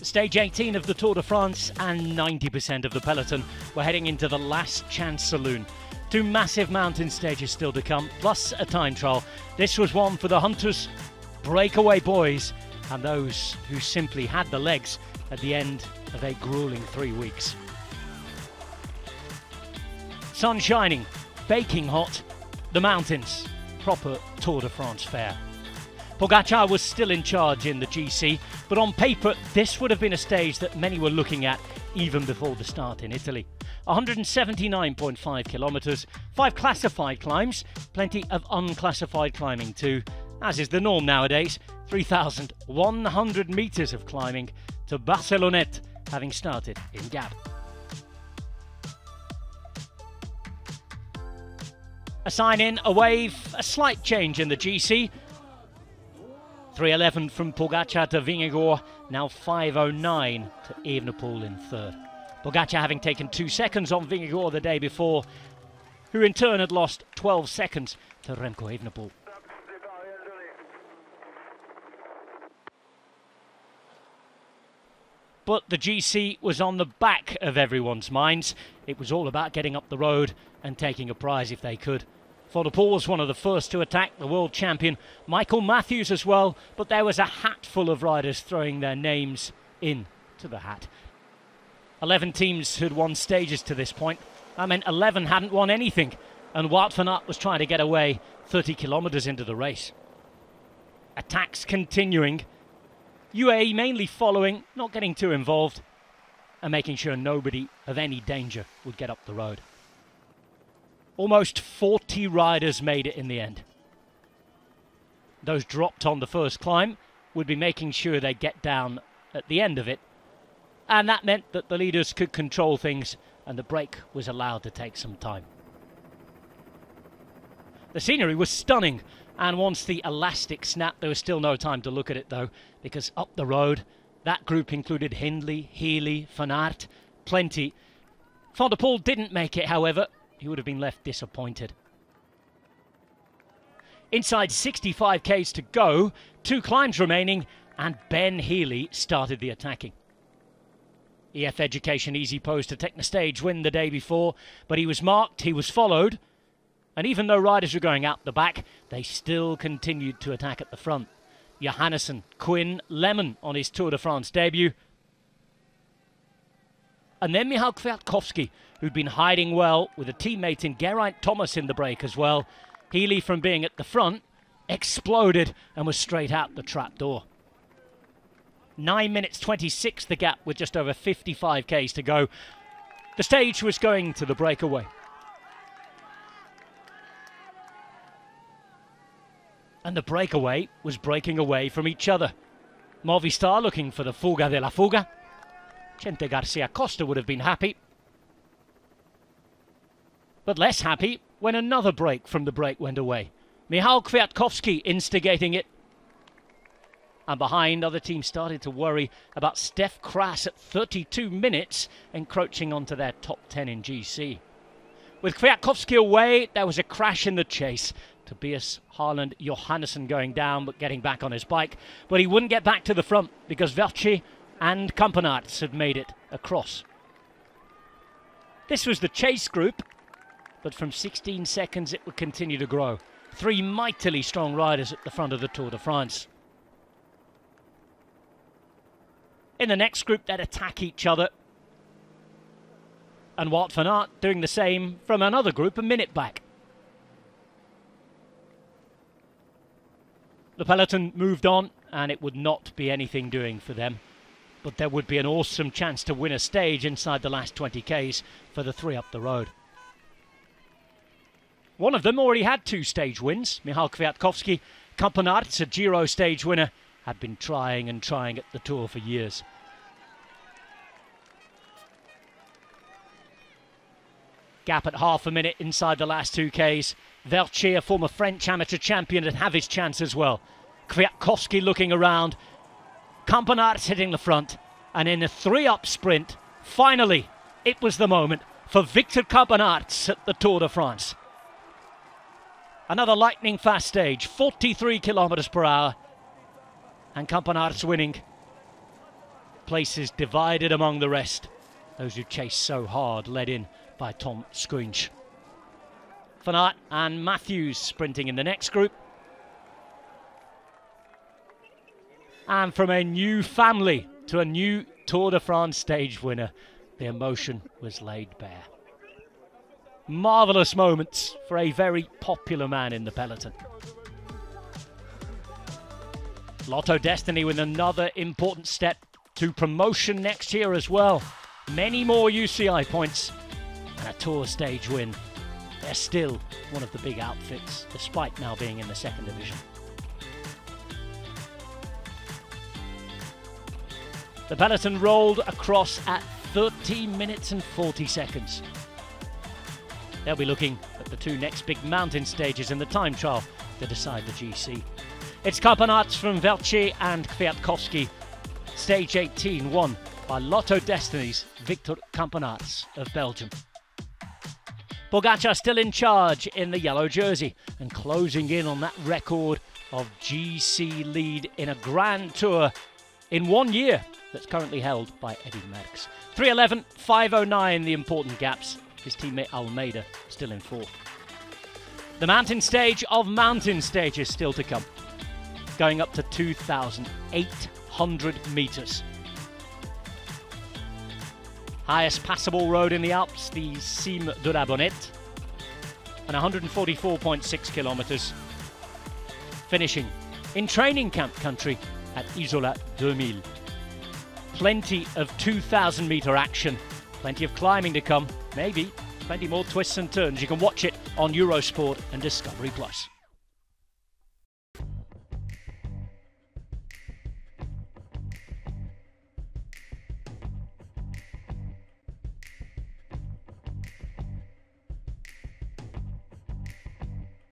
Stage 18 of the Tour de France and 90% of the peloton were heading into the last chance saloon. Two massive mountain stages still to come, plus a time trial. This was one for the hunters, breakaway boys, and those who simply had the legs at the end of a grueling 3 weeks. Sun shining, baking hot, the mountains, proper Tour de France fare. Pogačar was still in charge in the GC, but on paper this would have been a stage that many were looking at even before the start in Italy. 179.5 kilometres, 5 classified climbs, plenty of unclassified climbing too, as is the norm nowadays. 3,100 metres of climbing to Barcelonnette, having started in Gap. A sign in, a wave, a slight change in the GC. 3:11 from Pogačar to Vingegaard, now 5:09 to Evenepoel in third. Pogačar having taken 2 seconds on Vingegaard the day before, who in turn had lost 12 seconds to Remco Evenepoel. But the GC was on the back of everyone's minds. It was all about getting up the road and taking a prize if they could. Van der Poel was one of the first to attack, the world champion. Michael Matthews as well, but there was a hat full of riders throwing their names in to the hat. 11 teams had won stages to this point. That meant 11 hadn't won anything, and Wout van Aert was trying to get away 30 kilometres into the race. Attacks continuing. UAE mainly following, not getting too involved, and making sure nobody of any danger would get up the road. Almost 40 riders made it in the end. Those dropped on the first climb would be making sure they get down at the end of it, and that meant that the leaders could control things and the break was allowed to take some time. The scenery was stunning, and once the elastic snapped, there was still no time to look at it though, because up the road, that group included Hindley, Healy, Van Aert, plenty. Van der Poel didn't make it, however. He would have been left disappointed. Inside 65 k's to go, 2 climbs remaining, and Ben Healy started the attacking. EF Education easy pose to take the stage win the day before, but he was marked, he was followed, and even though riders were going out the back, they still continued to attack at the front. Johannesson, Quinn, Lemon on his Tour de France debut. And then Michał Kwiatkowski, who'd been hiding well with a teammate in Geraint Thomas in the break as well. Healy, from being at the front, exploded and was straight out the trap door. 9 minutes 26 the gap with just over 55 k's to go. The stage was going to the breakaway. And the breakaway was breaking away from each other. Movistar looking for the fuga de la fuga. Chente Garcia Costa would have been happy, but less happy when another break from the break went away. Michał Kwiatkowski instigating it. And behind, other teams started to worry about Stef Kras at 32 minutes, encroaching onto their top 10 in GC. With Kwiatkowski away, there was a crash in the chase. Tobias Harland Johannesson going down but getting back on his bike. But he wouldn't get back to the front because Vercé and Kampenaerts had made it across. This was the chase group, but from 16 seconds it would continue to grow. 3 mightily strong riders at the front of the Tour de France. In the next group, they'd attack each other. And Wout van Aert doing the same from another group a minute back. The peloton moved on, and it would not be anything doing for them. But there would be an awesome chance to win a stage inside the last 20 k's for the 3 up the road. One of them already had 2 stage wins. Michał Kwiatkowski, Kampenaerts, a Giro stage winner, had been trying and trying at the Tour for years. Gap at half a minute inside the last 2 k's. Vercé, a former French amateur champion, would have his chance as well. Kwiatkowski looking around. Kampenaerts hitting the front, and in a 3-up sprint, finally, it was the moment for Victor Kampenaerts at the Tour de France. Another lightning fast stage, 43 kilometers per hour, and Kampenaerts winning. places divided among the rest. Those who chased so hard, led in by Tom Schoonch. Van Aert and Matthews sprinting in the next group. And from a new family to a new Tour de France stage winner, the emotion was laid bare. Marvellous moments for a very popular man in the peloton. Lotto Destiny with another important step to promotion next year as well. Many more UCI points and a Tour stage win. They're still one of the big outfits, despite now being in the second division. The peloton rolled across at 13 minutes and 40 seconds. They'll be looking at the two next big mountain stages in the time trial to decide the GC. It's Campenaerts from Velce and Kwiatkowski. Stage 18 won by Lotto Destiny's Victor Campenaerts of Belgium. Pogačar still in charge in the yellow jersey and closing in on that record of GC lead in a Grand Tour in 1 year that's currently held by Eddy Merckx. 3:11, 5:09 the important gaps. His teammate Almeida still in fourth. The mountain stage of mountain stages still to come, going up to 2,800 metres. Highest passable road in the Alps, the Cime de la Bonnette, and 144.6 kilometres, finishing in training camp country at Isola 2000. Plenty of 2,000 metre action, plenty of climbing to come, maybe plenty more twists and turns. You can watch it on Eurosport and Discovery+.